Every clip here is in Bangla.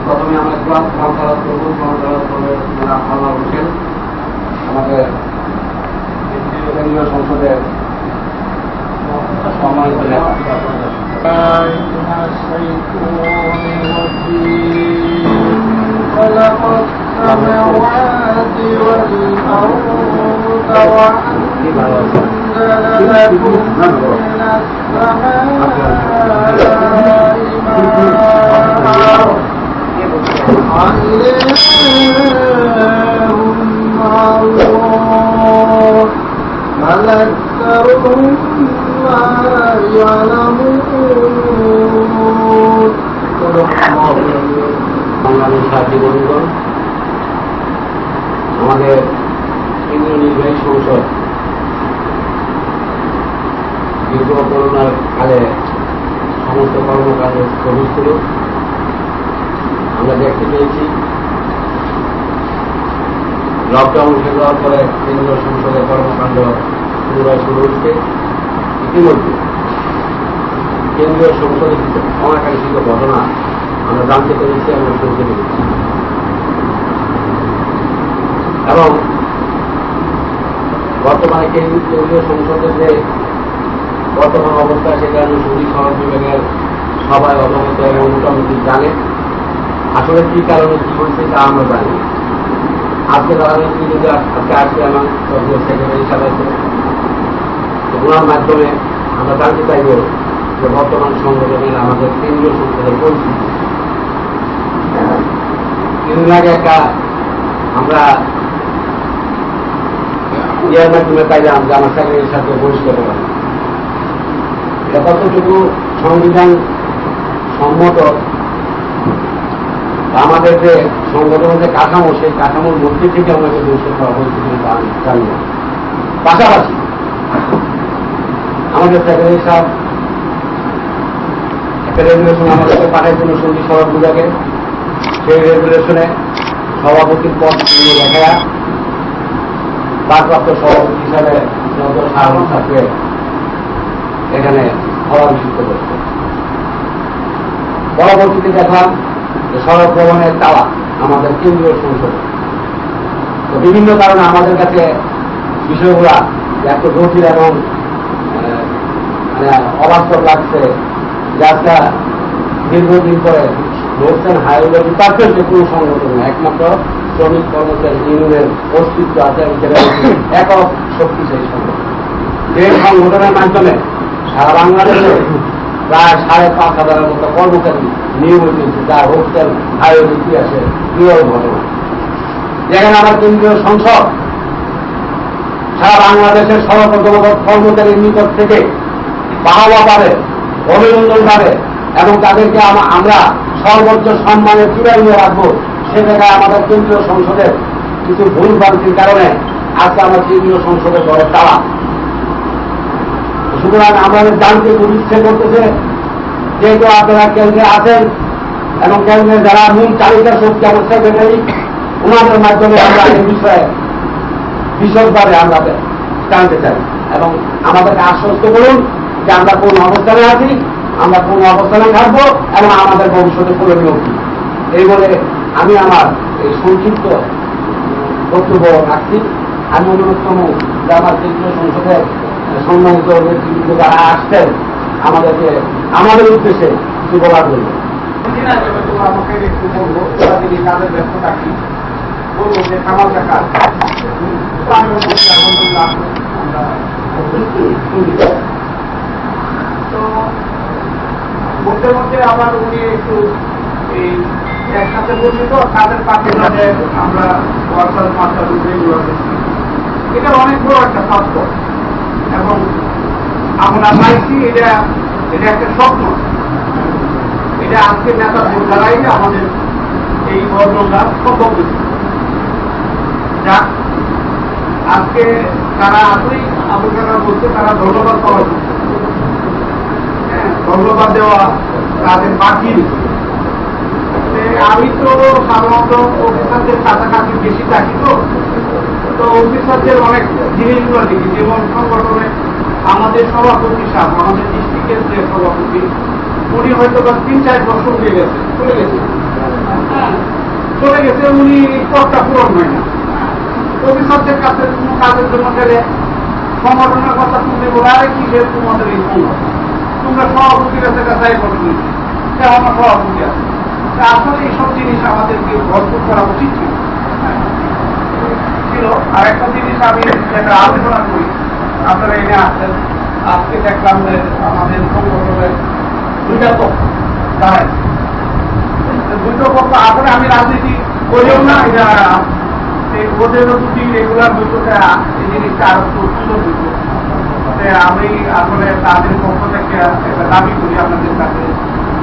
প্রথমে আমরা আমাদের কেন্দ্রীয় সংসদের সম্মানিত নেতা خلق السماوات والأرض وأنزل لكم من السماء ماء إله مع الله بل أكثرهم لا يعلمون বাংলাদেশ সাথী বন্ধুগণ, আমাদের কেন্দ্রীয় নির্বাহী সংসদ দীর্ঘ করোনার কালে সমস্ত কর্মকাণ্ড স্থগিত ছিল। আমরা দেখতে পেয়েছি লকডাউন শেষ হওয়ার পরে কেন্দ্রীয় সংসদের কর্মকাণ্ড পুনরায় শুরু হচ্ছে। ইতিমধ্যে কেন্দ্রীয় সংসদে কিছু অনাকাঙ্ক্ষিত ঘটনা আমরা জানতে পেরেছি, আমরা শুনতে পেরেছি এবং বর্তমানে কেন্দ্রীয় সংসদের যে বর্তমান অবস্থা সেটা অনুসন্ধি সড়ক বিভাগের সবাই অবগত এবং মোটামুটি জানে। আসলে কি কারণে কি হচ্ছে তা আমরা জানি। আজকে রাজনীতি যদি আজকে আসবে আমার সেক্রেটারি হিসাবে ওনার মাধ্যমে আমরা জানতে চাইব যে বর্তমান সংগঠনের আমাদের কেন্দ্রীয় সংসদের পরিস্থিতি। কিছুদিন আগে একটা আমরা ইয়ার মাধ্যমে পাইলাম যে আমার সেক্রেটারির সাথে বহিষ্কার করা এটা কতটুকু সংবিধান সম্মত, আমাদের যে সংগঠনের যে কাঠামো সেই কাঠামোর মধ্যে থেকে আমাকে বহিষ্কার করা হয়েছে কিনা আমি জানি না। পাশাপাশি আমাদের সেক্রেটারি সাহেব একটা রেগুলেশন আমাদেরকে পাঠাইছিল সন্ধি সড়ক বিভাগে। সেই রেগুলেশনে সভাপতির পদ দেখা ভারপ্রাপ্ত সভাপতি হিসাবে সাধারণ ছাত্রে এখানে অভিষিক্ত করছে। পরবর্তীতে দেখলাম যে সড়ক ভবনের তালা আমাদের কেন্দ্রীয় সংসদে। তো বিভিন্ন কারণে আমাদের কাছে বিষয়গুলা এত জটিল এবং অবাস্তব লাগছে, যাতে দীর্ঘদিন পরে রোড অ্যান্ড হাইওয়ে ডিপার্টমেন্টে কোনো সংগঠন না, একমাত্র শ্রমিক কর্মচারী ইউনিয়নের অস্তিত্ব আছে এবং সেটা একক শক্তিশালী সংগঠন। যে সংগঠনের মাধ্যমে সারা বাংলাদেশে প্রায় 5,500 মতো কর্মচারী নিয়োগ হয়েছে, যা রোড অ্যান্ড হাইওয়ে ইতিহাসে প্রিয় ঘটনা। যেখানে আমার কেন্দ্রীয় সংসদ সারা বাংলাদেশের সর্ব কর্মচারীর নিকট থেকে বাহবা পাবে, অভিনন্দন পাবে এবং তাদেরকে আমরা সর্বোচ্চ সম্মানের চূড়ায় নিয়ে রাখবো। সে জায়গায় আমাদের কেন্দ্রীয় সংসদের কিছু ভুল ভ্রান্তির কারণে আজকে আমার কেন্দ্রীয় সংসদের ঘরে তালা। সুতরাং আমাদের জানতে খুব ইচ্ছে করতেছে, যেহেতু আপনারা কেন্দ্রে আছেন এবং কেন্দ্রের যারা মূল চালিকা শক্তি আমার সেক্রেটারি, ওনাদের মাধ্যমে আমরা এই বিষয়ে বিশদভাবে আমরা জানতে চাই এবং আমাদেরকে আশ্বস্ত করুন যে আমরা কোন অবস্থানে আছি, আমরা কোন অবস্থানে থাকবো এবং আমাদের ভবিষ্যতে করণীয় কি। এই বলে আমি আমার এই সংক্ষিপ্ত বক্তব্য রাখছি। আমি অনুরোধ করব যে আমার কেন্দ্রীয় সংসদের সম্মানিত নেতৃবৃন্দ যারা আসছেন আমাদেরকে আমাদের উদ্দেশ্যে কিছু বলার জন্য। আমাকে একটু বলবো যদি কাজের ব্যস্ত থাকি, বলবো যে কামাল কাকা তো মধ্যে মধ্যে আবার উনি একটু এই একসাথে বলছি তো কাজের পাখি আমরা ওয়ার্কার মাস্টার এটা অনেক বড় একটা স্বাস্থ্য এবং আমরা পাইছি। এটা একটা স্বপ্ন। এটা আজকে নেতা দ্বারাই আমাদের এই ঘটনাটা সম্ভব হয়েছে। যাক, আজকে তারা আসলেই আবু কাকা বলছে তারা ধন্যবাদ পাওয়া উচিত। হ্যাঁ, ধন্যবাদ দেওয়া তাদের বাকি। আমি তো সাধারণত অফিসারদের কাছাকাছি বেশি থাকি, তো অফিসারদের অনেক জিনিসগুলো দেখি, যেমন সংগঠন আমাদের সভাপতি সাহেব, আমাদের ডিস্ট্রিক্টের যে সভাপতি, উনি হয়তো বা 3-4 বছর হয়ে গেছে, চলে গেছে। হ্যাঁ, চলে গেছে, উনি পদটা পূরণ হয় না। অফিসারদের কাছে কোনো কাজের জন্য গেলে সংগঠনের কথা শুনতে বলে, আরে কি যে তোমাদের এই সংগঠন, তোমরা সভাপতির কাছে কাছাই করে নিচ্ছি, আমার সভাপতি আছে। আসলে এইসব জিনিস আমাদেরকে ভরপুর করা উচিত ছিল। আর একটা জিনিস আমি যেটা আলোচনা করি, আপনারা এনে আসছেন, আজকে দেখলাম যে আমাদের সংগঠনের 2টা পক্ষ দাঁড়ায়। 2টো পক্ষ আসলে আমি রাজনীতি করিও না, এটা ওদেরও যদি রেগুলার হইতো এই জিনিসটা আরো সুন্দর হইত। আমি আসলে তাদের পক্ষ থেকে একটা দাবি করি আপনাদের কাছে,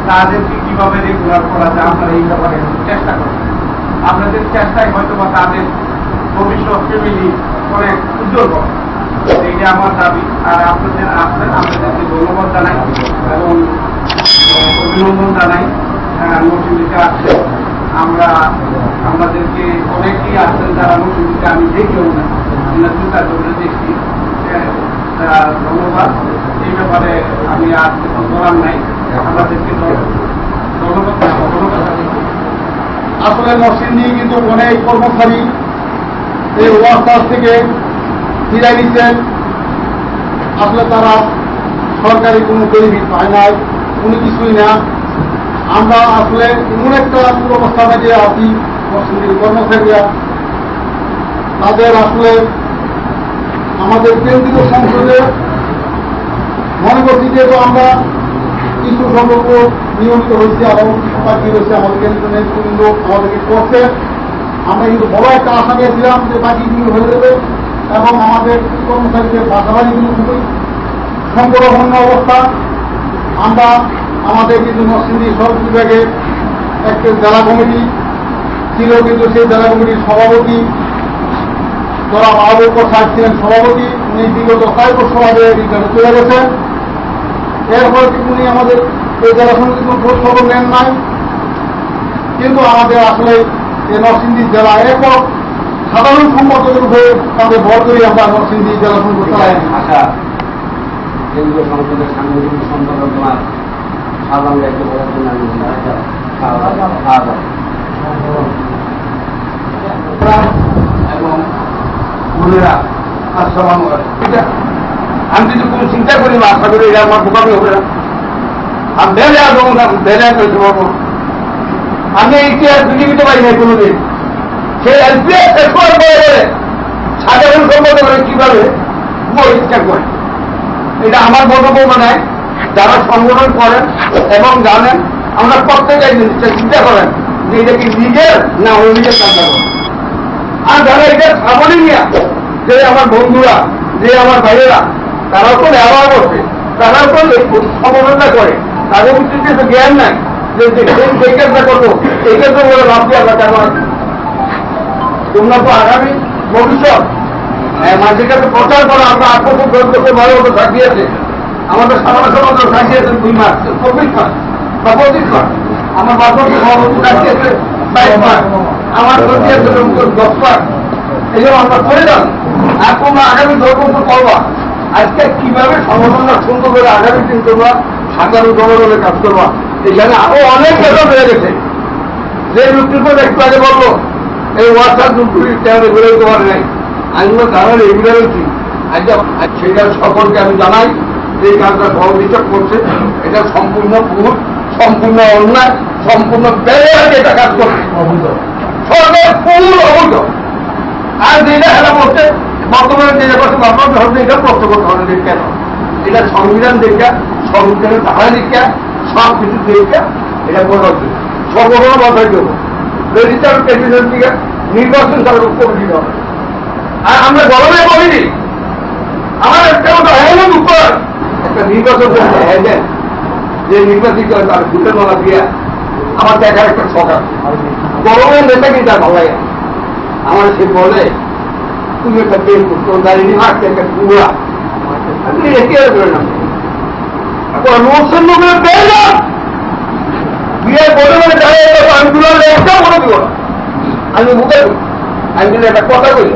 তাদেরকে কিভাবে রেগুলার করা যায় আপনারা এই ব্যাপারে চেষ্টা করেন। আপনাদের চেষ্টায় হয়তো বা তাদের ভবিষ্যৎ ফ্যামিলি অনেক উজ্জ্বল হবে, এইটা আমার দাবি। আর আপনাদের আসবেন, আপনাদেরকে ধন্যবাদ জানাই এবং অভিনন্দন জানাই। নতুনদিকে আসছে, আমাদেরকে অনেকেই আসছেন যারা নতুনদিকে আমি দেখিও না, 2-4 জনের দেখছি। ধন্যবাদ। এই ব্যাপারে আমি আর বলার নাই, আমাদেরকে ধন্যবাদ। আসলে নরসিং নিয়ে কিন্তু অনেক কর্মচারী এই ওয়ার্কার থেকে ফিরাই দিচ্ছেন। আসলে তারা সরকারি কোনো বেনিফিট পায় নাই, কোনো কিছুই না। আমরা আসলে এমন একটা অবস্থা থেকে আছি, নরসিংদীর কর্মচারীরা তাদের আসলে আমাদের কেন্দ্রীয় সংসদে মনে করছি যেহেতু আমরা কিছু সম্পর্ক নিয়মিত হয়েছে এবং পার্টি হয়েছে, আমাদের কেন্দ্রীয় নেতৃবৃন্দ আমাদেরকে করছে। আমরা কিন্তু বড় একটা আশা নিয়েছিলাম যে বাকিগুলো হয়ে যাবে এবং আমাদের কর্মচারীদের বাসাবাড়িগুলো খুবই সংকটপূর্ণ অবস্থা। আমরা আমাদের কিন্তু নরসিংদী সড়ক বিভাগে একটা জেলা কমিটি ছিল, কিন্তু সেই জেলা কমিটির সভাপতি যারা মাহবুব সাহেব ছিলেন সভাপতি, উনি বিগত 4 বছর আগে রিটার্নে চলে গেছেন। এরপরে উনি আমাদের এই জেলা সমিতি কোনো খোঁজ খবর নেন নাই। কিন্তু আমাদের আসলে এই নরসিংদী জেলা একক সাধারণ সম্পাদকের উপরে তাদের ভর করি আমরা নরসিংদী জেলা সমিতি চালাই। আশা কেন্দ্রীয় সংসদের সাংগঠনিক সম্পাদক তোমার সাধারণ দায়িত্ব করার জন্য আমি এবং বোনেরা আসসালামু আলাইকুম। আমি যদি কোনো চিন্তা করি না, আশা করি এটা আমার বোকামি হবে না। আমি বেলে আসবো না, বেলে করতে পারবো। আমি ইতিহাস পৃথিবীতে পাই নাই কোনোদিন। সে এলপিএস শেষ করার পরে সাধারণ সম্পাদক কিভাবে পরিষ্কার করে, এটা আমার বক্তব্য নয়। যারা সংগঠন করেন এবং জানেন, আমরা প্রত্যেকে জিনিসটা চিন্তা করেন যে এটা কি নিজের না অন্যের কাজ করেন। আর যারা এটা সামনে নিয়ে যে আমার বন্ধুরা, যে আমার ভাইয়েরা, তারাও তো ব্যবহার করছে, তারাও তো সমালোচনা করে, তাদের উচিত তো জ্ঞান নাই যে সেই কাজটা করবো, এই কাজটা বলে ভাবছি আমরা কেন আছি। তোমরা তো আগামী ভবিষ্যৎ মাঝে কাছে প্রচার করা, আমরা 8 বছর 10 বছর 12 বছর থাকিয়েছে, আমাদের সাধারণ সমাজ থাকিয়েছেন 2 মাস 24 মাস বা 25 মাস, আমার বাপকে সভাপতি থাকিয়েছে 22 মাস, আমার থাকিয়েছে 10 মাস। এই জন্য আমরা করে যান। আর তোমরা আগামী 10 বছর করবা, আজকে কিভাবে সংগঠনটা সুন্দর করে আগামী দিন তোমরা সাধারণ জনগণের কাজ করবা। এখানে আরো অনেক বেতন হয়ে গেছে। যে লোকটির একটু আগে বললো এই ওয়ার্কার দুপুরি তেমন ঘুরে দিতে পারে নাই, আইনগুলো জানার রেগুলারিটি সেটা সকলকে আমি জানাই যে এই কাজটা সহযোগিতা করছে, এটা সম্পূর্ণ ভুল, সম্পূর্ণ অন্যায়, সম্পূর্ণ বেড়ে এটা কাজ করছে, সরকার ফুল অবৈধ। আর যেটা হেলা করছে বর্তমানে যেটা করছে আপনার ধরনের এটা প্রশ্ন করতে হবে যে কেন, এটা সংবিধান দেখা, সংবিধানের ধারা দেখা, সব কিছু দেখা এটা করা হচ্ছে। সর্বপ্রথম বসাই দেবো রেজিস্টার প্রেসিডেন্ট থেকে নির্বাচন করার কমিটি হবে। আর আমরা গরমে বলিনি, আমার একটা মতো হ্যাঁ উপর একটা নির্বাচন করতে হ্যাঁ দেন, যে নির্বাচিত হয় তার ভোটের মালা দিয়া আমার দেখার একটা শখ আছে। গরমের নেতা কিন্তু আর ভালো লাগে। আমার সে বলে তুমি একটা বের করতো দাঁড়িয়ে মারতে একটা কুড়া, আমি রেখে করে না রোশন নগরের বের না বিয়ের বলে বলে দাঁড়িয়ে আমি দুলার একটাও বলে দিব না, আমি মুখে আমি কিন্তু একটা কথা করি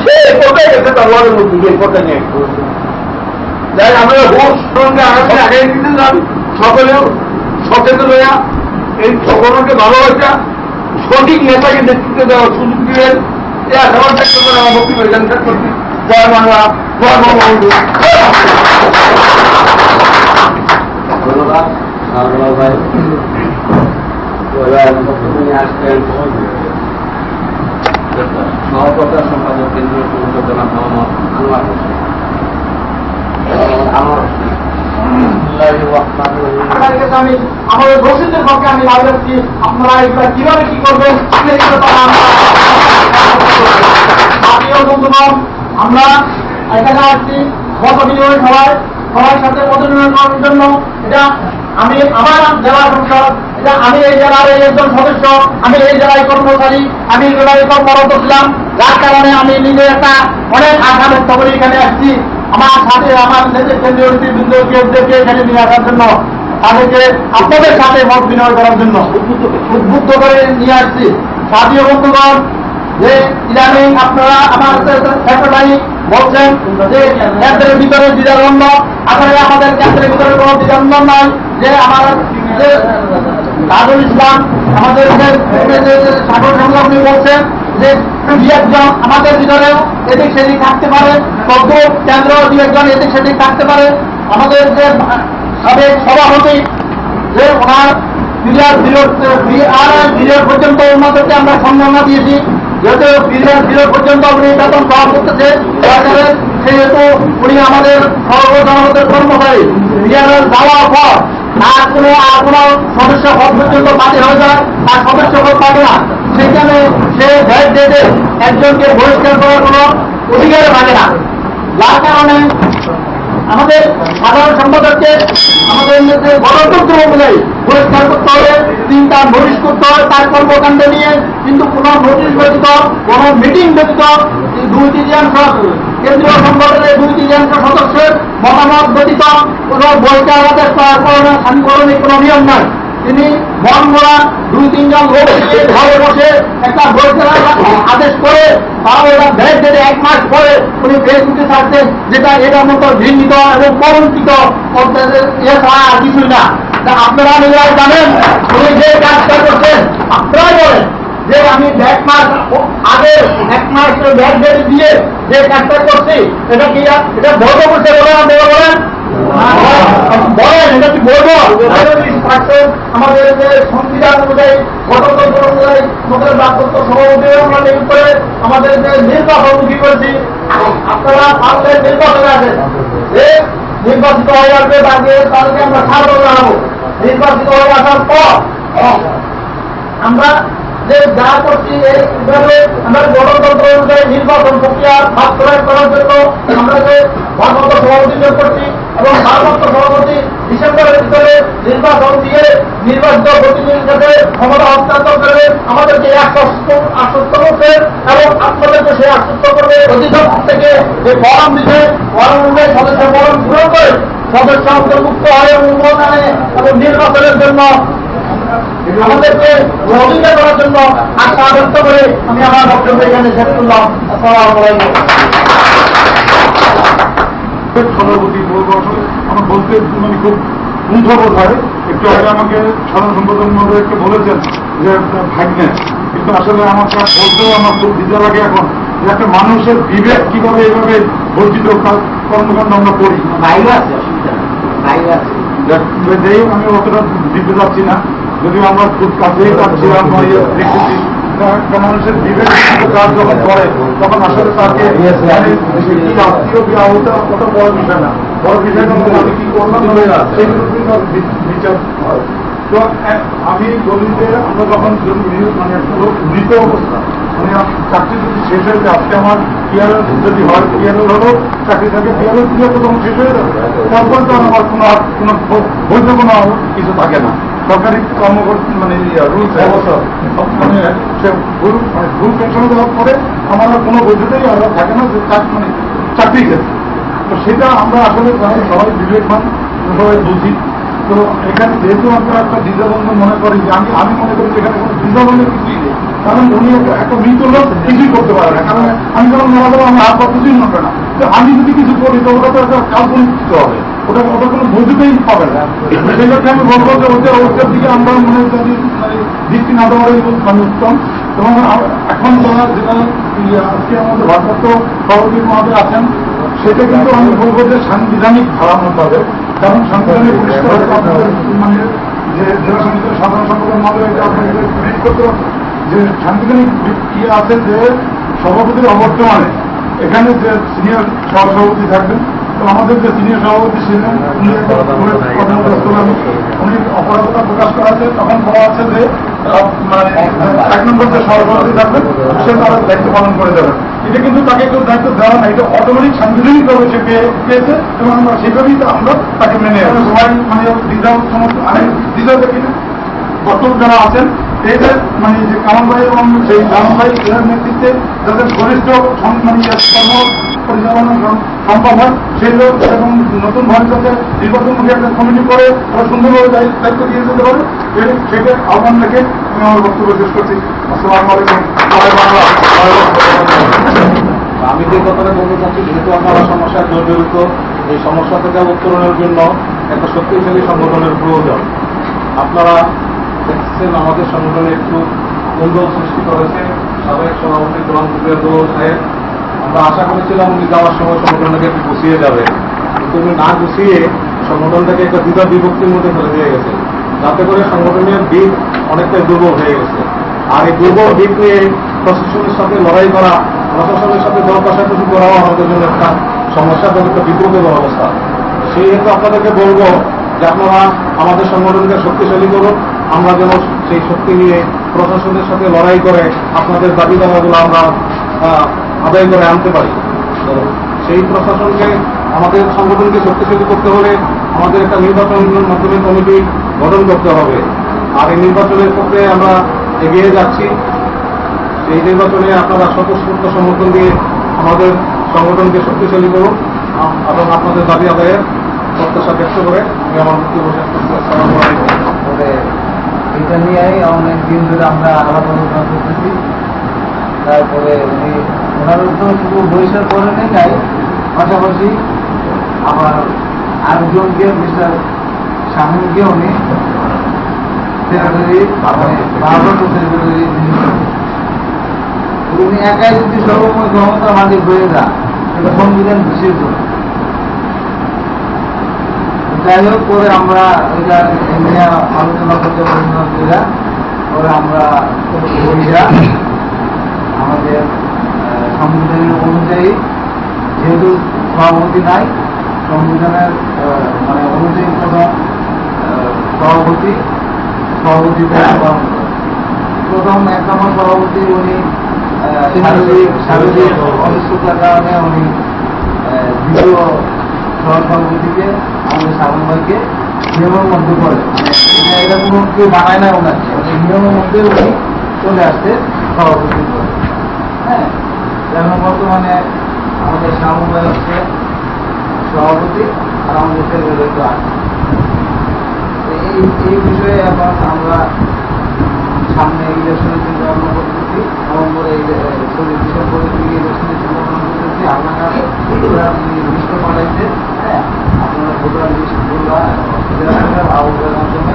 সে কোথায় গেছে তার ওয়ার্ডের মধ্যে গিয়ে কোথায় নিয়ে তাই আমরা ভোট সঙ্গে আগে দিতে যান, সকলেও সচেতন হইয়া এই সকলকে ভালোবাসা সঠিক নেতাকে নেতৃত্ব দেওয়ার সুযোগ দিলেন। এই আশাবাদ ব্যক্ত করে আমার বক্তব্য এখানে শেষ করছি। জয় বাংলা, জয় বঙ্গবন্ধু। ধন্যবাদ ভাই, বক্তব্য নিয়ে আসবেন সহকর্তা সম্পাদক কেন্দ্রীয় সংসদ জনাব মোহাম্মদ আনোয়ার হোসেন। আমাদের রশিদের পক্ষে আমি রাখছি, আপনারা এগুলো কিভাবে কি করবেন বন্ধুগণ। আমরা এখানে আসছি মত বিনিময় সবার সাথে মত বিনিময় করার জন্য। এটা আমি আমার জেলা সংসদ, এটা আমি এই জেলার একজন সদস্য, আমি এই জেলায় কর্মচারী, আমি এই জেলায় কর্মরত ছিলাম, যার কারণে আমি নিজে একটা অনেক আশা ব্যক্ত করে এখানে আসছি। আমার সাথে আমার দেশের কেন্দ্রীয় নীতিবৃন্দকে এখানে নিয়ে আসার জন্য, তাদেরকে আপনাদের সাথে মত বিনিময় করার জন্য উদ্বুদ্ধ করে নিয়ে আসছি। সাথীয় বন্ধুগণ, যে ইদানিং আপনারা আমার সেক্রেটারি বলছেন যে কেন্দ্রের ভিতরে দ্বিধাদ্বন্দ্ব, আসলে আমাদের কেন্দ্রের ভিতরে কোনো দ্বিধাদ্বন্দ্ব নাই। যে আমার তাজুল ইসলাম আমাদের সাগর সংগ্রামী বলছেন যে দুই একজন আমাদের ভিতরেও এদিক সেদিক থাকতে পারে, তত কেন্দ্র দুই একজন এদিক সেদিক থাকতে পারে। আমাদের যে সাবেক সভাপতি যে ওনার বিলিয়ন পর্যন্ত ওনাদেরকে আমরা সম্মাননা দিয়েছি, যেহেতু বিলিয়ন পর্যন্ত উনি বেতন পাওয়া করতেছে সরকারের, সেহেতু উনি আমাদের সর্বজনগণের কর্মচারী। বিলিয়নের যাওয়ার পর আর কোনো সদস্য পদ পর্যন্ত বাতিল হয়ে যায়, তার সদস্য পদ পাবে না। সেখানে সে ভ্যাট ডেটে একজনকে বহিষ্কার করার কোনো অধিকারে থাকে না। যার কারণে আমাদের সাধারণ সম্পাদককে আমাদের গণতন্ত্র অনুযায়ী বহিষ্কার করতে হবে, 3টা নোটিশ করতে হবে তার কর্মকাণ্ড নিয়ে। কিন্তু কোন নোটিশ ব্যতীত, কোন মিটিং ব্যতীত 2/3 কেন্দ্রীয় সংগঠনের 2/3 সদস্যের মতামত ব্যতীত কোন বহিষ্কার আদেশ করার কারণে সাংগঠনিক কোন নিয়ম নাই। তিনি মন মোড়া 2-3 জন লোক ঘরে বসে একটা বহিষ্কার আদেশ করে তাও এটা ভেট ধরে 1 মাস পরে উনি ফেসবুকে ছাড়ছেন, যেটা এটার মতো ঘৃণিত এবং কলঙ্কিত ছাড়া আর কিছুই না। আপনারা নিজেরাই জানেন উনি যে কাজটা করছেন, আপনারাই বলেন যে আমি 1 মাস আগে 1 মাস ভ্যাট ডেট দিয়ে যে কাজটা করছি, এটা কি এটা বৈধ করছে বলে আপনারা বলেন? বলেন এটা কি বৈধ? আমাদের যে সংবিধান অনুযায়ী, গণতন্ত্র অনুযায়ী আমাদের রাষ্ট্র সভাপতি আমরা নিয়োগ করে আমাদের যে নির্বাচনমুখী করেছি, আপনারা পারলে নির্বাচনে আসেন, যে নির্বাচিত হয়ে আসবে তাদেরকে আমরা স্বাগত জানাবো। নির্বাচিত হয়ে আসার পর আমরা যে যা করছি এইভাবে আমরা গণতন্ত্র অনুযায়ী নির্বাচন প্রক্রিয়া বাস্তবায়ন করার জন্য আমরা যে ভারপ্রাপ্ত সভাপতি নিয়োগ করছি এবং ভারপ্রাপ্ত সভাপতি ডিসেম্বরের ভিতরে নির্বাচন দিয়ে নির্বাচিত প্রতিনিধির কাছে ক্ষমতা হস্তান্তর করে আমাদেরকে আশ্বস্ত করছে এবং আপনাদেরকে সে আশ্বস্ত করবে অধিদপ্তর থেকে যে ফরম দিচ্ছে, ফরম অনুযায়ী সদস্য ফরম পূরণ করে সদস্য অন্তর্ভুক্ত হয়ে উন্নয়নে এবং নির্বাচনের জন্য আমাদেরকে অধিকার করার জন্য আশা ব্যক্ত করে আমি আমার বক্তব্য এখানে শেষ করলাম। আসসালামু আলাইকুম। সভাপতি আমার বলতে মানে খুব কুণ্ঠবোধ হয়। একটু আগে আমাকে সাধারণ সম্পাদক মহোদয়কে বলেছেন যে ভাগ্নে, কিন্তু আসলে আমার বলতেও আমার খুব দ্বিধা লাগে এখন যে একটা মানুষের বিবেক কিভাবে এইভাবে বর্জিত কর্মকাণ্ড আমরা করি। বাইরে আছে, বাইরে আছে, যেই আমি অতটা দিতে যাচ্ছি না, যদিও আমরা খুব কাছেই পাচ্ছিলাম দেখেছি একটা মানুষের বিবেক কাজ যখন করে তখন আসলে তাকে আত্মীয় বিবাহটা কত বড় বিষয় না, বড় বিষয় না আমি কি করলাম সেগুলো কিন্তু বিচার হয়। তো আমি বলি যে আমরা যখন মানে মৃত অবস্থা মানে চাকরি যদি শেষ হয়ে যায়, আজকে আমার পিয়ারের যদি হয় পিয়ারের হলো চাকরি থাকে, পিয়ারের পিয়ার তো তখন শেষ হয়ে যাবে, তারপর তো আমার কোনো বৈধ কোনো কিছু থাকে না। সরকারি কর্মকর্তা মানে রুলস মানে ভুল পেনশন দেওয়ার পরে আমার কোনো বৈধতাই আমরা থাকে না যে মানে চাকরি ক্ষেত্রে। তো সেটা আমরা আসলে সবাই বিবেকমান সবাই বুঝি। তো এখানে যেহেতু আমরা একটা দ্বিধাদ্বন্দ্ব মনে করি যে আমি মনে করি এখানে কোনো দ্বিধাদ্বন্দ্বের কিছুই নেই। কারণ উনি একটা মৃত লোক কিছুই করতে পারে না, কারণ আমি যখন মারা যাবো আমার হাত পা কিছুই নড়বে না। আমি যদি কিছু করি তো ওটা তো একটা কাল্পনিক কিছু হবে, ওটা কোনো বৈধতাই পাবে না। সেই ক্ষেত্রে আমি বলবো যে ওটার দিকে আমরা মনে যদি দৃষ্টি না দেওয়ার মানে উত্তম। এবং এখন যারা যেটা আজকে আমাদের ভারপ্রাপ্ত সভাপতি মহাশয় আছেন, সেটা কিন্তু আমি বলবো যে সাংবিধানিক ধারা মতো হবে, কারণ সাংবিধানিক পরিষ্কার হচ্ছে আপনাদের মানে যে জেলা সমিতির সাধারণ সম্পাদক মহোদয় আপনাদের রিট করতে হবে যে সাংবিধানিক ইয়ে আছে যে সভাপতির অবর্তমানে এখানে যে সিনিয়র সহসভাপতি থাকবেন, তো আমাদের যে সিনিয়র সভাপতি ছিলেন উনি অপরাধতা প্রকাশ করা আছে, তখন বলা আছে যে মানে 1 নম্বর যে সহসভাপতি থাকবেন সে তারা দায়িত্ব পালন করে যাবেন। এটা কিন্তু তাকে কেউ দায়িত্ব দেওয়া না, এটা অটোমেটিক সাংবিধানিক ভাবে সে পেয়েছে এবং আমরা সেভাবেই আমরা তাকে মেনে সবাই মানে রিজার্ভ সমস্ত আমি রিজার্ভ দেখি না বর্তমান যারা আছেন এই যে মানে যে কামাল ভাই এবং সেই কামাল ভাই এর নেতৃত্বে যাদের ঘনিষ্ঠ মানে কর্ম পরিচালনা সম্ভব হয় সেই লোক এবং নতুন ভাবে যাতে নির্বাচনমুখী একটা কমিটি করে তারা সুন্দরভাবে দায়িত্ব দিয়ে যেতে পারে সেটা আহ্বান রেখে আমি আমার বক্তব্য শেষ করছি। আসসালামু আলাইকুম। আমি যে কথাটা বলতে চাচ্ছি, যেহেতু আপনারা সমস্যায় জর্জরিত, এই সমস্যা থেকে উত্তরণের জন্য একটা শক্তিশালী সংগঠনের প্রয়োজন। আপনারা দেখছেন আমাদের সংগঠনে একটু কুন্দল সৃষ্টি করেছে সাবেক সভাপতি সাহেব। আমরা আশা করেছিলাম উনি যাওয়ার সময় সংগঠনটাকে একটু গুছিয়ে যাবে, কিন্তু উনি না গুছিয়ে সংগঠনটাকে একটা দ্বিধা বিভক্তির মধ্যে ফেলে দিয়ে গেছে, যাতে করে সংগঠনের দিক অনেকটাই দুর্বল হয়ে গেছে। আর এই দুর্বল দিক নিয়ে প্রশাসনের সাথে লড়াই করা, প্রশাসনের সাথে দর কষাকষি করাও আমাদের জন্য একটা সমস্যাজনক বিপদের অবস্থা। সেই হেতু আপনাদেরকে বলবো যে আপনারা আমাদের সংগঠনকে শক্তিশালী করুন, আমরা যেন সেই শক্তি নিয়ে প্রশাসনের সাথে লড়াই করে আপনাদের দাবি দাবাগুলো আমরা আদায় করে আনতে পারি। তো সেই প্রশাসনকে আমাদের সংগঠনকে শক্তিশালী করতে হলে আমাদের একটা নির্বাচনের মাধ্যমে কমিটি গঠন করতে হবে। আর এই নির্বাচনের ক্ষেত্রে আমরা এগিয়ে যাচ্ছি। এই নির্বাচনে আপনারা স্বতঃস্ফূর্ত সমর্থন দিয়ে আমাদের সংগঠনকে শক্তিশালী করুন এবং আপনাদের দাবি আদায়ের প্রত্যাশা ব্যক্ত করে আমি আমার বক্তব্য শেষ করছি। আসসালামু আলাইকুম। এটা নিয়েই অনেক দিন ধরে আমরা আলাপ আলোচনা করতেছি। তারপরে উনি ওনার তো শুধু বৈশাখ করে নাই, পাশাপাশি আবার আরেকজনকে মিস্টার শাহিনকে উনি সেক্রেটারি ভারপ্রাপ্ত সেক্রেটারি, উনি একাই যদি সর্বময় ক্ষমতা মালিক হয়ে যান সেটা সংবিধান বিশেষ করে। যাই হোক, করে আমরা এটা নিয়ে আলোচনা করতে পরে আমরা আমাদের সংবিধানের অনুযায়ী যেহেতু সভাপতি নাই, সংবিধানের মানে অনুযায়ী প্রথম সভাপতি প্রথম 1 নম্বর সভাপতি উনি শারীরিক অনিশ্চয়তার কারণে উনি দ্বিতীয় সহসভাপতিকে আমাদের সাবন ভাইকে নিয়মের মধ্যে করে, মানে এটা কোনো কেউ বানায় না ওনাকে, নিয়মের মধ্যে উনি চলে আসছে সভাপতি। হ্যাঁ, যেমন বর্তমানে আমাদের সাবন ভাই হচ্ছে সভাপতি আর আমাদের সেক্রেটারি তো আছে। এই বিষয়ে এখন আমরা সামনে ইলেকশনের চিন্তা ভাবনা করতেছি, নভেম্বরে ডিসেম্বরের দিকে ইলেকশনের চিন্তা ভাবনা করতেছি। আপনারা লিস্ট পাঠাইছে, হ্যাঁ, আপনারা ভোটার লিস্টগুলো আহ্বানের মাধ্যমে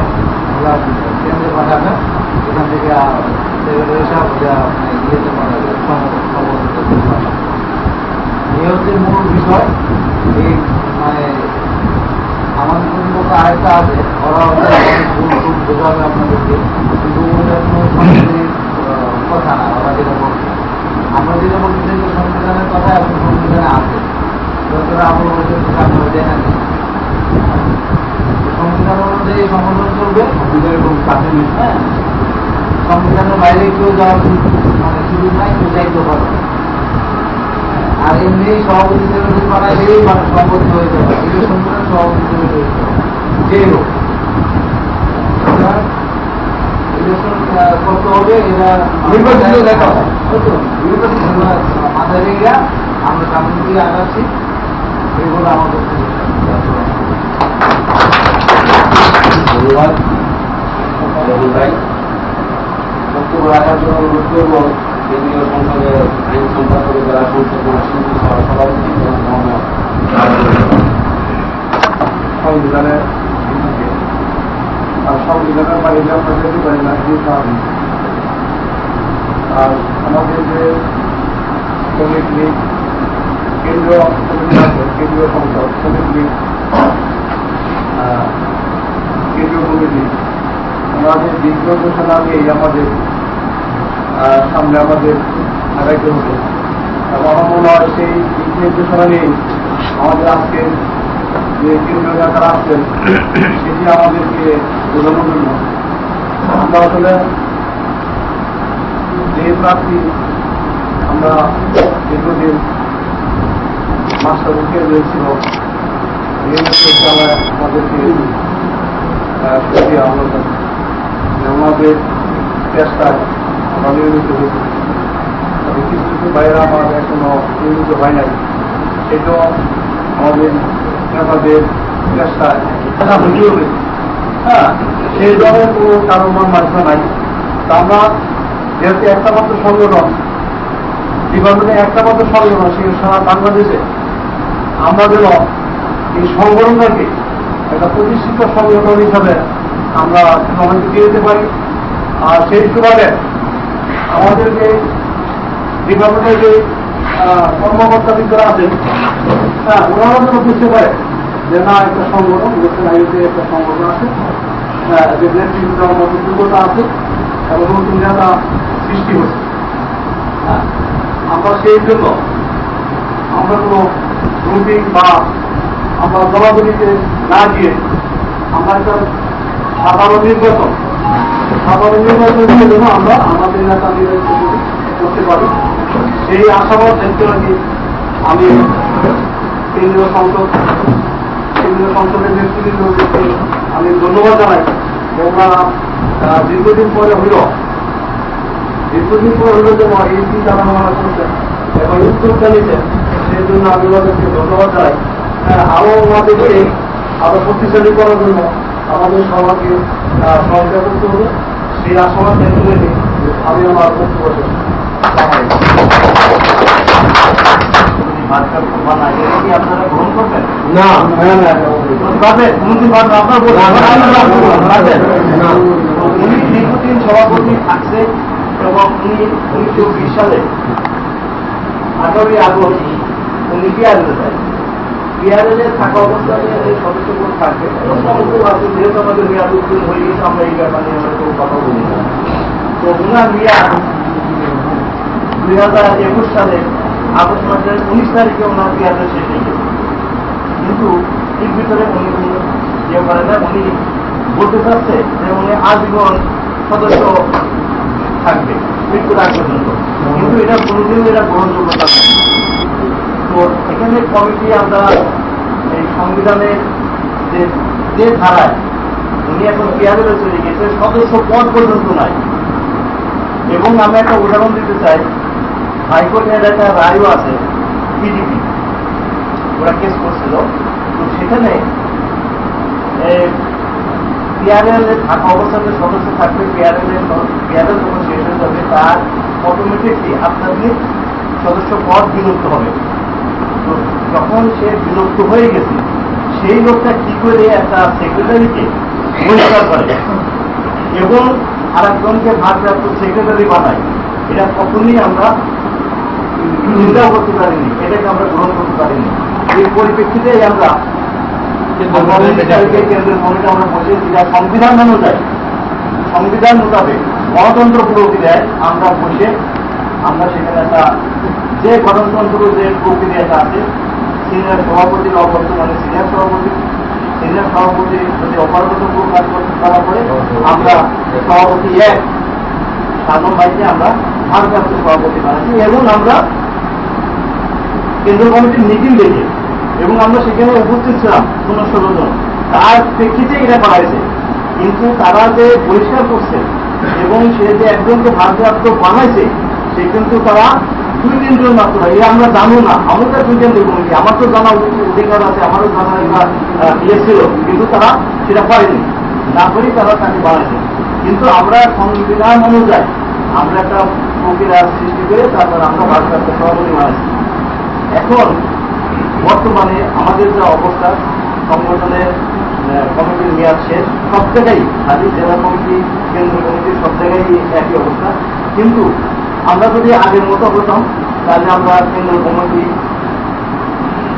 ওরা কেন্দ্রে পাঠাবেন, এখান থেকে সেক্রেটারি সাহেব ইয়েতে পাঠাবে, এই হচ্ছে মূল বিষয়। এই মানে আমাদের প্রতিপক্ষ আরেকটা আছে, ওরা বোঝাবে আপনাদেরকে, কিন্তু ওটা কোনো সংবিধানের কথা না। ওরা যেটা বলছে, আমরা যেটা বলছি যে সংবিধানের কথা এবং সংবিধানে আছে, যতটা আমরা বলছি আপনারা দেখেন সংবিধান অনুযায়ী সংগঠন চলবে, হ্যাঁ, সংবিধানের বাইরে কেউ যাওয়ার মানে সুযোগ নাই, কেউ যাইতে পারবে। আর এমনি সভাপতি সেক্রেটারি বানাইলেই মানে সম্পত্তি হয়ে যাবে, ইলেকশন করে সভাপতি সেক্রেটারি যেই হোক ইলেকশন করতে হবে। এটা নির্বাচিত দেখা মাথায় রেখে আমরা সামনে দিকে আগাচ্ছি, এগুলো আমাদের ধন্যবাদ। বক্তব্য রাখার জন্য অনুরোধ করব কেন্দ্রীয় সংসদের আইন সম্পাদক যারা সংসদ মহাসমিতি সভাপতি সংবিধানের আর সংবিধানের বাইরে আমরা যেতে পারি না এই কারণে। আর আমাদের যে শ্রমিক লীগ কেন্দ্রীয় কেন্দ্রীয় সংসদ শ্রমিক লীগ কেন্দ্রীয় কমিটি আমাদের দিক নির্দেশনা নিয়েই আমাদের সামনে আমাদের আগাইতে হবে এবং আমার মনে হয় সেই দিক নির্দেশনা নিয়েই আমাদের আজকে যে কেন্দ্রীয় নেতারা আসছেন সেটি আমাদেরকে বোঝানোর জন্য আমরা আসলে যে প্রার্থী আমরা দীর্ঘদিন মাস্টার মুখে রয়েছিল আমাদেরকে আমাদের চেষ্টায় আমরা নিয়মিত হয়েছি তবে কিছু কিছু বাইরে আমার এখনো নিয়মিত হয় নাই সেটাও আমাদের নেতাদের চেষ্টায় হ্যাঁ সেই ধরনের কোনো কারণ মাধ্যমে নাই তা আমরা যেহেতু একটা মাত্র সংগঠন ডিপার্টমেন্টে একটা মাত্র সংগঠন সেই সারা বাংলাদেশে আমরা যেন এই সংগঠনটাকে একটা প্রতিষ্ঠিত সংগঠন হিসাবে আমরা সবাইকে দিয়ে দিতে পারি। আর সেই সুবাদে আমাদের যে ডিপার্টমেন্টের যে কর্মকর্তা যারা আছেন হ্যাঁ ওনারা যেন বুঝতে পারে যে না একটা সংগঠন লোকের আইতে একটা সংগঠন আছে যে নেতৃত্ব দেওয়ার মতো যোগ্যতা আছে এবং নতুন নেতা সৃষ্টি হচ্ছে। হ্যাঁ আমরা সেই জন্য আমরা কোনো রুটিং বা আমরা জবাবদিহিতে না গিয়ে আমরা একটা সাধারণ নির্বাচনের জন্য আমরা আমাদের নেতা নির্বাচন করতে পারি সেই আশাবাদ দেখতে নাকি আমি কেন্দ্রীয় সংসদের নেতৃত্বকে আমি ধন্যবাদ জানাই। ওনারা দীর্ঘদিন পরে হইল যে এই চিন্তা ভাবনা করছেন এবং উদ্যোগটা নিচ্ছেন সেই জন্য আমি ওনাদেরকে ধন্যবাদ জানাই। আরো আমাদেরকে আরো শক্তিশালী করার জন্য আমাদের সবাইকে সহযোগিতা করতে হবে সেই আশাবাদ দেখতে আমি আমার বক্তব্য আপনারা গ্রহণ করবেন না উনি দীর্ঘদিন সভাপতি থাকছে এবং উনি 1920 সালে 18ই আগস্ট উনি বিআরএলে যায়। বিআরএলে থাকা অবস্থায় সদস্যগুলো থাকবে যেহেতু আমাদের মেয়াদ উত্তীর্ণ হয়ে গেছে আমরা এই ব্যাপারে আমরা কেউ কথা বলি না। তো উনার মেয়াদ 2021 সালে আগস্ট মাসের 19 তারিখে ওনার মেয়াদের শেষ হয়ে গেছে। কিন্তু এর ভিতরে উনি ইয়ে করে না, উনি বলতে চাচ্ছে যে উনি আজীবন সদস্য থাকবে মৃত্যুর আগ পর্যন্ত, কিন্তু এটা কোনোদিনও এটা গ্রহণযোগ্যতা নেই। তো এখানে কমিটি আমরা এই সংবিধানের যে ধারায় উনি এখন বিআরএলে চলে গেছে সদস্য পদ পর্যন্ত নাই। এবং আমি একটা উদাহরণ দিতে চাই, হাইকোর্টের একটা রায়ও আছে পিডিপি ওরা কেস করছিল। তো সেখানে বিআরএল থাকা অবস্থাতে সদস্য থাকবে, বিআরএল যখন শেষ হয়ে যাবে তার অটোমেটিকলি আপনাকে সদস্য পদ বিলুপ্ত হবে। তো যখন সে বিলুপ্ত হয়ে গেছে সেই লোকটা কি করে একটা সেক্রেটারিকে বহিষ্কার করে এবং আর একজনকে ভারপ্রাপ্ত সেক্রেটারি বানায়, এটা কখনই আমরা চিন্তাও করতে পারিনি, এটাকে আমরা গ্রহণ করতে পারিনি। এই পরিপ্রেক্ষিতে আমরা কেন্দ্রের কমিটি আমরা বসেছি যা সংবিধান অনুযায়ী সংবিধান মোতাবেক গণতন্ত্র প্রক্রিয়ায় আমরা বসে আমরা সেখানে একটা যে গণতন্ত্র যে প্রক্রিয়াটা আছে সিনিয়র সভাপতির অবর্তমানে সিনিয়র সভাপতি যদি অপারগত কাজ করতে করা পরে আমরা সভাপতি এক সাধন ভাইকে আমরা ভারপ্রাপ্ত সভাপতি বানাচ্ছি এবং আমরা কেন্দ্রীয় কমিটির মিটিং দেখে এবং আমরা সেখানে উপস্থিত ছিলাম 16 জন, তার প্রেক্ষিতে এটা করা হয়েছে। কিন্তু তারা যে বহিষ্কার করছে এবং সে যে একজনকে ভারপ্রাপ্ত বানাইছে সে কিন্তু তারা 2-3 জন মাত্র, এটা আমরা জানো না। আমাদের দুই কেন্দ্রীয় কমিটি, আমার তো জানা অধিকার আছে, আমারও জানা ইয়ে ছিল, কিন্তু তারা সেটা করেনি, না করেই তারা তাকে বানাইছে। কিন্তু আমরা সংবিধান অনুযায়ী আমরা একটা প্রক্রিয়া সৃষ্টি করে তারপর আমরা ভারপ্রাপ্ত সভাপতি বানাইছি। এখন বর্তমানে আমাদের যা অবস্থা, সংগঠনের কমিটির মেয়াদ শেষ, সব জায়গায় খালি জেলা কমিটি, কেন্দ্র কমিটি সব জায়গায় একই অবস্থা। কিন্তু আমরা যদি আগের মতো হতাম তাহলে আমরা কেন্দ্র কমিটি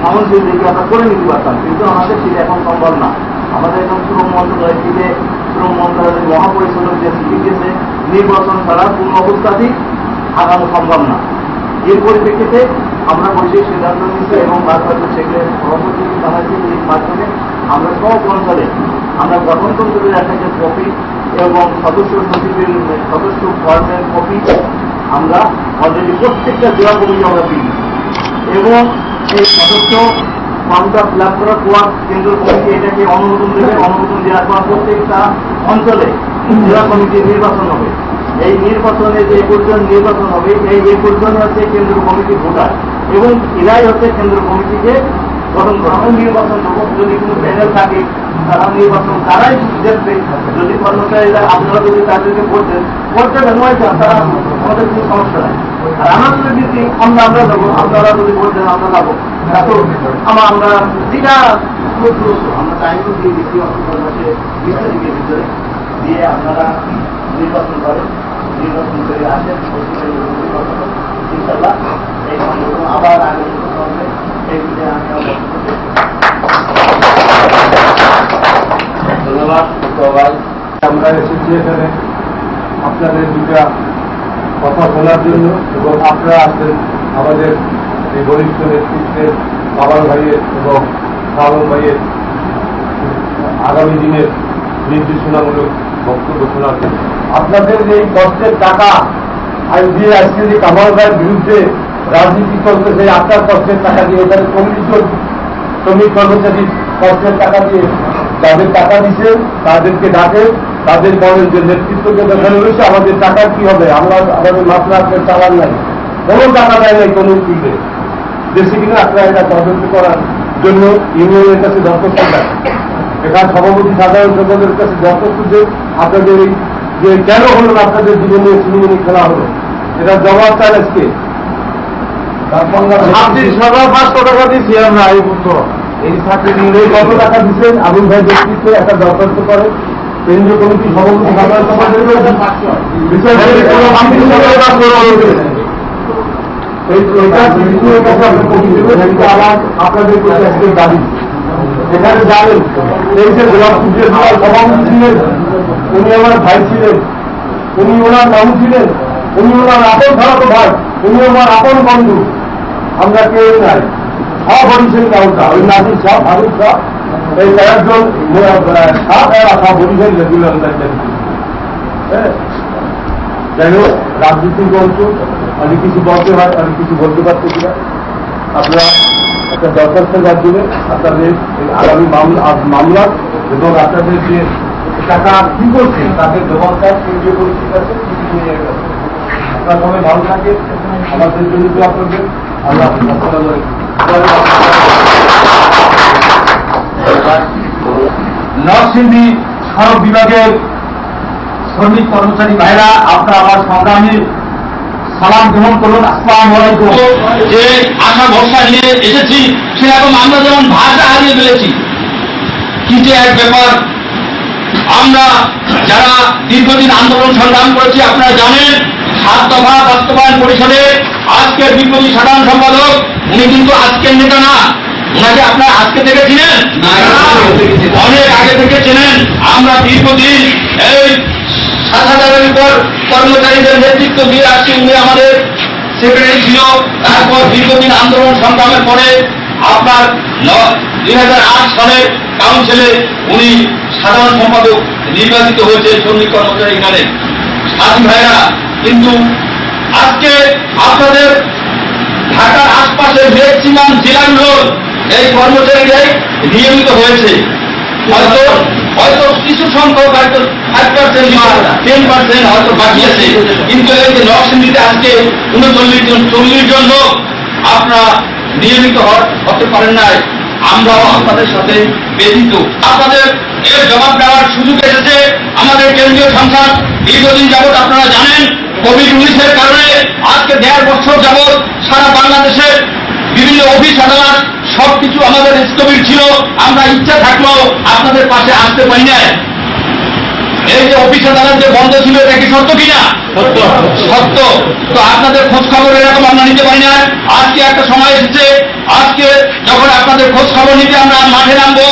কাউন্সিল থেকে আমরা করে নিতে পারতাম, কিন্তু আমাদের সেটা এখন সম্ভব না। আমাদের এখন শ্রম মন্ত্রণালয় থেকে শ্রম মন্ত্রণালয়ের মহাপরিচালক যে চিঠি দিয়েছে, নির্বাচন ছাড়া কোনো অবস্থাতেই আগানো সম্ভব না। এর পরিপ্রেক্ষিতে আমরা বসে সিদ্ধান্ত নিচ্ছি এবং ভারপ্রাপ্ত সেক্রেটারি সভাপতি জানাচ্ছি, এর মাধ্যমে আমরা সব অঞ্চলে আমরা গঠনতন্ত্রের একটা কপি এবং সদস্য সচিবের সদস্য ফর্মের কপি আমরা অলরেডি প্রত্যেকটা জেলা কমিটি আমরা দিই, এবং এই সদস্য ফর্মটা ফিল আপ করার পর কেন্দ্র কমিটি এটাকে অনুমোদন দেবে। অনুমোদন দেওয়ার পর প্রত্যেকটা অঞ্চলে জেলা কমিটির নির্বাচন হবে। এই নির্বাচনে যে 21 জন নির্বাচন হবে, এই 21 জন হচ্ছে কেন্দ্র কমিটি ভোটার, এবং এরাই হচ্ছে কেন্দ্র কমিটিকে গঠন করা। আমরা নির্বাচন হবো, যদি কোনো প্যানেল থাকে তারা নির্বাচন তারাই দেখবে। যদি কর্মচারীরা আপনারা যদি তাদেরকে বলছেন তারা আমাদের কোনো সমস্যা নাই। আর আমাদের যদি আমরা যাবো, আপনারা যদি বলছেন আমরা যাবো, আমরা যেটা আমরা টাইমও দিয়ে দিচ্ছি অক্টোবর মাসে 20 তারিখের ভিতরে দিয়ে আপনারা নির্বাচন করেন, নির্বাচন করে আসেন, ইনশাল্লাহ এই সংগঠন আবার আগে হবে। এই বিষয়ে ধন্যবাদ সবাই। আমরা এসেছি এখানে আপনাদের দুটা কথা শোনার জন্য, এবং আপনারা আসবেন আমাদের এই বরিষ্ঠ নেতৃত্বের বাবার ভাইয়ের এবং সালন ভাইয়ের আগামী দিনের নির্দেশনামূলক বক্তব্য শোনার জন্য। আপনাদের এই কষ্টের টাকা দিয়ে আজকে যে কামাল ভাইয়ের বিরুদ্ধে রাজনীতি চলতেছে, আপনার কষ্টের টাকা দিয়ে এখানে 40 জন শ্রমিক কর্মচারীর কষ্টের টাকা দিয়ে যাদের টাকা দিচ্ছে তাদেরকে ডাকে, তাদের বলেন যে নেতৃত্বকে দেখানো হয়েছে, আমাদের টাকা কি হবে, আমরা আমাদের মাত্রা আপনার চালান নাই, কোনো টাকা দেয় নাই কোনো ফিল্ডে দেশে কিনা আপনারা এটা তদন্ত করার জন্য ইউনিয়নের কাছে দরখাস্ত দেয়। এখানে সভাপতি সাধারণ সম্পাদকের কাছে দরখাস্ত যে আপনাদের এই যে কেন হলো আপনাদের জীবনে সিনেমনি খেলা হলো, এটা জবাব চান আজকে। সরকার 500 টাকা দিচ্ছি আমরা এই বছর এই চাকরি নিয়ে কত টাকা দিচ্ছেন আবুল ভাই ব্যক্তিত্বে একটা দরখাস্ত করে কেন্দ্রীয় কমিটি সভাপতি সাধারণ সম্পাদকের আপনাদের আজকে দাবি এখানে জানেন এই যে গোলাপ সূর্যের সভাপতি ছিলেন, উনি আমার ভাই ছিলেন, উনি ওনার নাম ছিলেন, উনি ওনার আপন খারাপ ভাই, উনি আমার আপন বন্ধু, আমরা কেউ নাই। সব বরিশাল কাউন্টা ওই নাজির সাহ, ফারুক সাহ, এই কয়েকজন সব বরিশাল রেগুলার। হ্যাঁ, যাই হোক রাজনীতির গল্প অনেক কিছু বলতে হয়, অনেক কিছু বলতে পারতেছি না। আপনারা একটা দরখাস্তের মাধ্যমে আপনাদের এই আগামী মামলা এবং আপনাদের যে টাকা কি করছে তাদের জবাবটা কেন্দ্রীয় কমিটির কাছে আপনারা সবাই ভালো থাকে, আমাদের জন্য দোয়া করবেন। আল্লাহ নরসিংদী সড়ক বিভাগের শ্রমিক কর্মচারী ভাইরা, আপনারা আমার সংগ্রামী সালাম গ্রহণ করুন। আসসালামু আলাইকুম। যে আশা ভরসা নিয়ে এসেছি সেরকম আমরা যেমন ভাষা হারিয়ে ফেলেছি। কি যে এক ব্যাপার, আমরা যারা দীর্ঘদিন আন্দোলন সংগ্রাম করেছি আপনারা জানেন 7 দফা বাস্তবায়ন পরিষদে আজকের বিপ্লবী সাধারণ সম্পাদক, উনি কিন্তু আজকের নেতা না, ওনাকে আপনারা আজকে থেকে চিনেন, অনেক আগে থেকে চেনেন। আমরা দীর্ঘদিন এই 7,000-এর উপর কর্মচারীদের নেতৃত্ব দিয়ে আসছি, উনি আমাদের সেক্রেটারি ছিল। তারপর দীর্ঘদিন আন্দোলন সংগ্রামের পরে আপনার 2008 সালের কাউন্সিলে উনি সাধারণ সম্পাদক নির্বাচিত হয়েছে শ্রমিক কর্মচারী ইউনিয়নের। সাথী ভাইরা, কিন্তু আজকে আপনাদের ঢাকার আশপাশে ম্যাক্সিমাম জেলাগুলোর এই কর্মচারীরাই নিয়মিত হয়েছে। হয়তো কিছু সংখ্যক হয়তো 5% বা 10% হয়তো বাকি আছে, কিন্তু এই যে নরসিংদীতে আজকে 39 জন 40 জন লোক আপনারা নিয়মিত হতে পারেন নাই। আমরাও আপনাদের সাথে ব্যথিত। আপনাদের এর জবাব দেওয়ার সুযোগ এসেছে। আমাদের কেন্দ্রীয় সংসদ দীর্ঘদিন যাবৎ আপনারা জানেন কোভিড-19 কারণে আজকে 1.5 বছর যাবৎ সারা বাংলাদেশের বিভিন্ন অফিস আদালত সবকিছু আমাদের স্থবির ছিল। আমরা ইচ্ছা থাকলেও আপনাদের পাশে আসতে পারি না। এই যে অফিস আদালত যে বন্ধ ছিল, এটা কি সত্য কিনা? সত্য। তো আপনাদের খোঁজ খবর এরকম আমরা নিতে পারি না। আজকে একটা সময় এসেছে, আজকে যখন আপনাদের খোঁজ খবর নিতে আমরা মাঠে নামবো,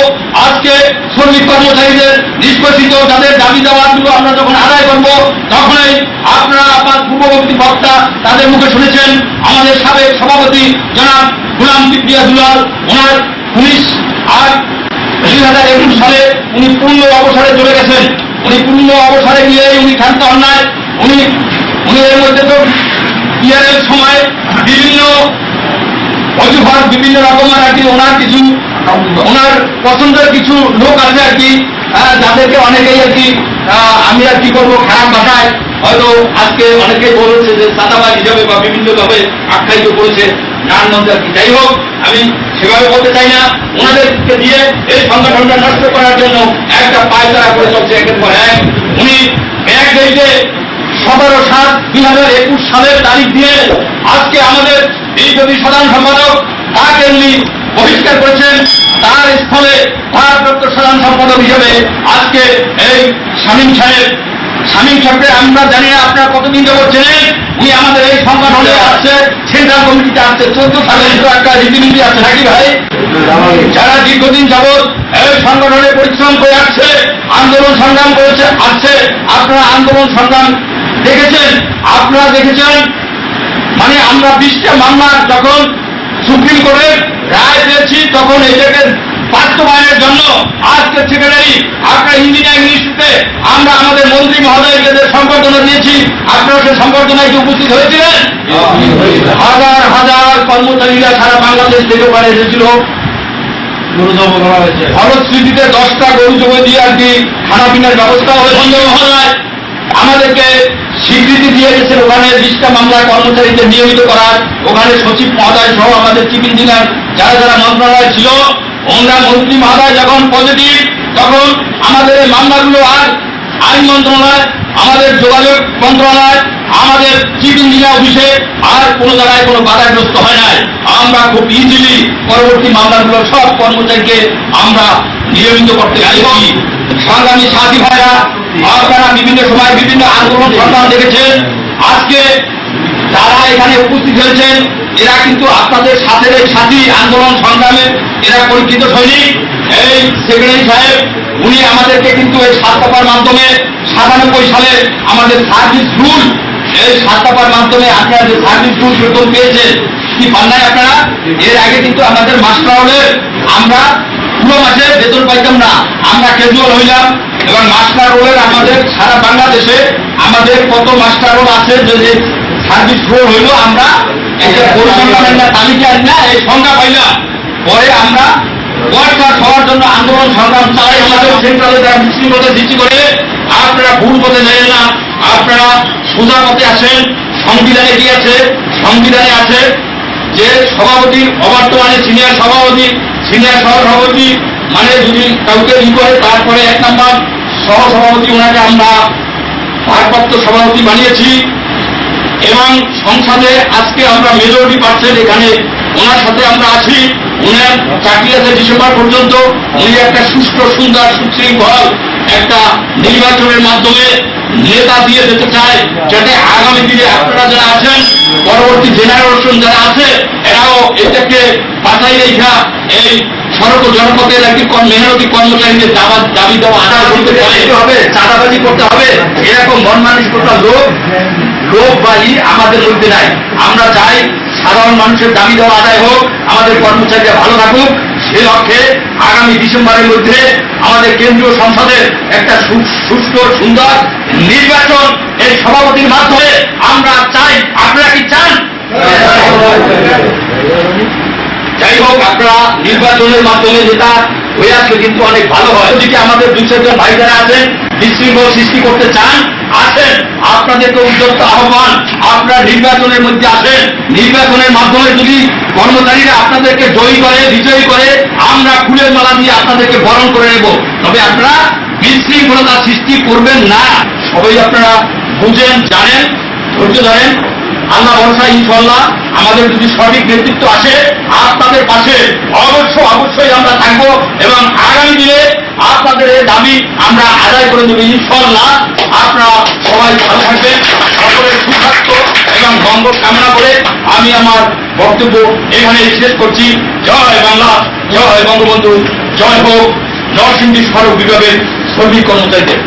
আজকে শ্রমিক কর্মচারীদের নিষ্পেষিত যাদের দাবি দাওয়াগুলো আমরা যখন আদায় করবো, তখনই আপনারা আপনার পূর্ববর্তী বক্তা তাদের মুখে শুনেছেন আমাদের সাবেক সভাপতি জনাব গোলাম কিবরিয়া দুলাল, ওনার 19/8/2021 সালে উনি পূর্ণ অবসরে চলে গেছেন। উনি পূর্ণ অবসরে গিয়ে উনি ক্ষান্ত হন নাই। উনি এর মধ্যে তো ইয়ারের সময় বিভিন্ন অজুহাত, বিভিন্ন রকমের আর কি ওনার কিছু ওনার পছন্দের কিছু লোক আছে আর কি, যাদেরকে অনেকেই আর কি আমি আর কি করবো খারাপ ভাষায় হয়তো আজকে অনেকেই বলেছে যে চাঁদাবাজ হিসাবে বা বিভিন্নভাবে আখ্যায়িত করেছে নারায়ণগঞ্জ আর কি। যাই হোক, আমি সেভাবে বলতে চাই না। ওনাদেরকে দিয়ে এই সংগঠনটা নষ্ট করার জন্য একটা পায়তারা করে চলছে একের পর এক। উনি এক ডেটে 17/7/2021 সালের তারিখ দিয়ে আজকে আমাদের এই যদি সাধারণ সম্পাদক তাকে উনি বহিষ্কার করেছেন। তার স্থলে ভারপ্রাপ্ত সাধারণ সম্পাদক হিসেবে আজকে এই শামীম সাহেবকে আমরা জানি না আপনারা কতদিন যাবত চেনেন। উনি আমাদের এই সংগঠনে আসছে, সেন্ট্রাল কমিটিতে আসছে, 14 সালে একটা রীতিনীতি আছে নাকি ভাই? যারা দীর্ঘদিন যাবত এই সংগঠনে পরিশ্রম করে আসছে, আন্দোলন সংগ্রাম করেছে আসছে। আপনারা আন্দোলন সংগ্রাম দেখেছেন, আপনারা দেখেছেন। মানে আমরা 20টা মামলার যখন সুপ্রিম কোর্টের রায় পেয়েছি, তখন এটাকে বাস্তবায়নের জন্য আজকে সেক্রেটারি আপনার ইঞ্জিনিয়ারিং ইনস্টিটিউটে আমরা আমাদের মন্ত্রী মহোদয়কে সম্বর্ধনা দিয়েছি। আপনারা সে সম্বর্ধনায় কি উপস্থিত হয়েছিলেন? হাজার হাজার কর্মচারীরা সারা বাংলাদেশ থেকে ওখানে এসেছিল। ফলশ্রুতিতে 10টা গরু জমে দিয়ে আর কি খানা পিনার ব্যবস্থা হয়েছিল। মহোদয় আমাদেরকে স্বীকৃতি দিয়ে গেছেন ওখানে 20টা মামলা কর্মচারীদের নিয়মিত করার। ওখানে সচিব মহোদয় সহ আমাদের চিফ ইঞ্জিনিয়ার যারা যারা মন্ত্রণালয় ছিল, ওনারা মন্ত্রী মহোদয় যখন পজিটিভ, তখন আমাদের এই মামলাগুলো আর আইন মন্ত্রণালয়, আমাদের যোগাযোগ মন্ত্রণালয়, আমাদের চিফ ইঞ্জিনিয়ার অফিসে আর কোনো জায়গায় কোনো বাধাগ্রস্ত হয় নাই। আমরা খুব ইজিলি পরবর্তী মামলাগুলো সব কর্মচারীকে আমরা নিয়মিত করতে পেরেছি। সংগ্রামী সাথী ভাইরা, আপনারা বিভিন্ন সময় বিভিন্ন আন্দোলন সংগ্রাম দেখেছেন। আজকে যারা এখানে উপস্থিত হয়েছেন এরা কিন্তু আপনাদের সাথে সাথী আন্দোলন সংগ্রামে এরা পরিচিত সৈনিক। এই সেক্রেটারি সাহেব উনি আমাদেরকে কিন্তু এই 7 দফার মাধ্যমে 97 সালে আমাদের সার্ভিস রুল, এই 7 দফার মাধ্যমে আপনারা যে সার্ভিস রুল বেতন পেয়েছেন কি পান নাই আপনারা? এর আগে কিন্তু আমাদের মাস্টার হলে আমরা পুরো মাসে বেতন পাইতাম না, আমরা ক্যাজুয়াল হইলাম। এবং মাস্টার রোলের আমাদের সারা বাংলাদেশে আমাদের কত মাস্টার রোল আছে যে সার্ভিস রোল হইল, আমরা এটা পরিসংখ্যানের না তালিকা না এই সংখ্যা পাইলাম। পরে আমরা ওয়ার্কার হওয়ার জন্য আন্দোলন সংগ্রাম চালাই। আমাদের সেন্ট্রালে যারা বিশৃঙ্খলা সৃষ্টি করে, আপনারা ভুল পথে নেন না, আপনারা সোজা পথে আসেন। সংবিধানে কি আছে? সংবিধানে আছে যে সভাপতি অবর্তমানে সিনিয়র সভাপতি, সিনিয়র সহসভাপতি মানে যদি কাউকে ই করে তারপরে 1 নম্বর সহসভাপতি, ওনাকে আমরা ভারপ্রাপ্ত সভাপতি বানিয়েছি। এবং সংসদে আজকে আমরা মেজরিটি পাচ্ছেন, এখানে ওনার সাথে আমরা আছি। উনার চাকরি আছে ডিসেম্বর পর্যন্ত। উনি একটা সুষ্ঠু সুন্দর সুশৃঙ্খল একটা নির্বাচনের মাধ্যমে নেতা দিয়ে যেতে চায়, যাতে আগামী দিনে আপনারা যারা আছেন, পরবর্তী জেনারেশন যারা আছে, এরাও এটাকে বাঁচাই রেখা এই সড়ক জনপথের একটি মেহনতি কর্মচারীদের দাবি দেওয়া আদায় করতে হবে, চাঁদাবাজি করতে হবে, এরকম মন মানসিকতা লোক বা আমাদের মধ্যে নাই। আমরা চাই সাধারণ মানুষের দাবি দেওয়া আদায় হোক, আমাদের কর্মচারীরা ভালো থাকুক। সে লক্ষ্যে আগামী ডিসেম্বরের মধ্যে আমাদের কেন্দ্রীয় সংসদের একটা সুষ্ঠু সুন্দর নির্বাচন এই সভাপতির মাধ্যমে আমরা চাই। আপনারা কি চান? যাই হোক, আপনারা নির্বাচনের মাধ্যমে যেটা হয়ে আসলে কিন্তু অনেক ভালো হয়। যদি আমাদের 2-4 জন ভাই যারা আছেন বিশৃঙ্খল সৃষ্টি করতে চান, আসেন, আপনাদেরকে উদ্যোক্ত আহ্বান, আপনারা নির্বাচনের মধ্যে আসেন। নির্বাচনের মাধ্যমে যদি কর্মচারীরা আপনাদেরকে জয়ী করে, বিজয়ী করে, আমরা ফুলের মালা দিয়ে আপনাদেরকে বরণ করে নেব। তবে আপনারা বিশৃঙ্খলতা সৃষ্টি করবেন না। সবাই আপনারা বুঝেন, জানেন। ধৈর্য ধরেন, আল্লাহ ভরসা, ইনশাল্লাহ আমাদের যদি সঠিক নেতৃত্ব আসে আপনাদের পাশে অবশ্যই আমরা থাকবো এবং আগামী দিনে আপনাদের এই দাবি আমরা আদায় করে দেবো ইনশাল্লাহ। আপনারা সবাই ভালো থাকবেন, সকলের সুস্বাস্থ্য এবং মঙ্গল কামনা করে আমি আমার বক্তব্য এখানে শেষ করছি। জয় বাংলা, জয় বঙ্গবন্ধু, জয় হোক নরসিংদী সড়ক বিভাগের শ্রমিক কর্মচারীদের।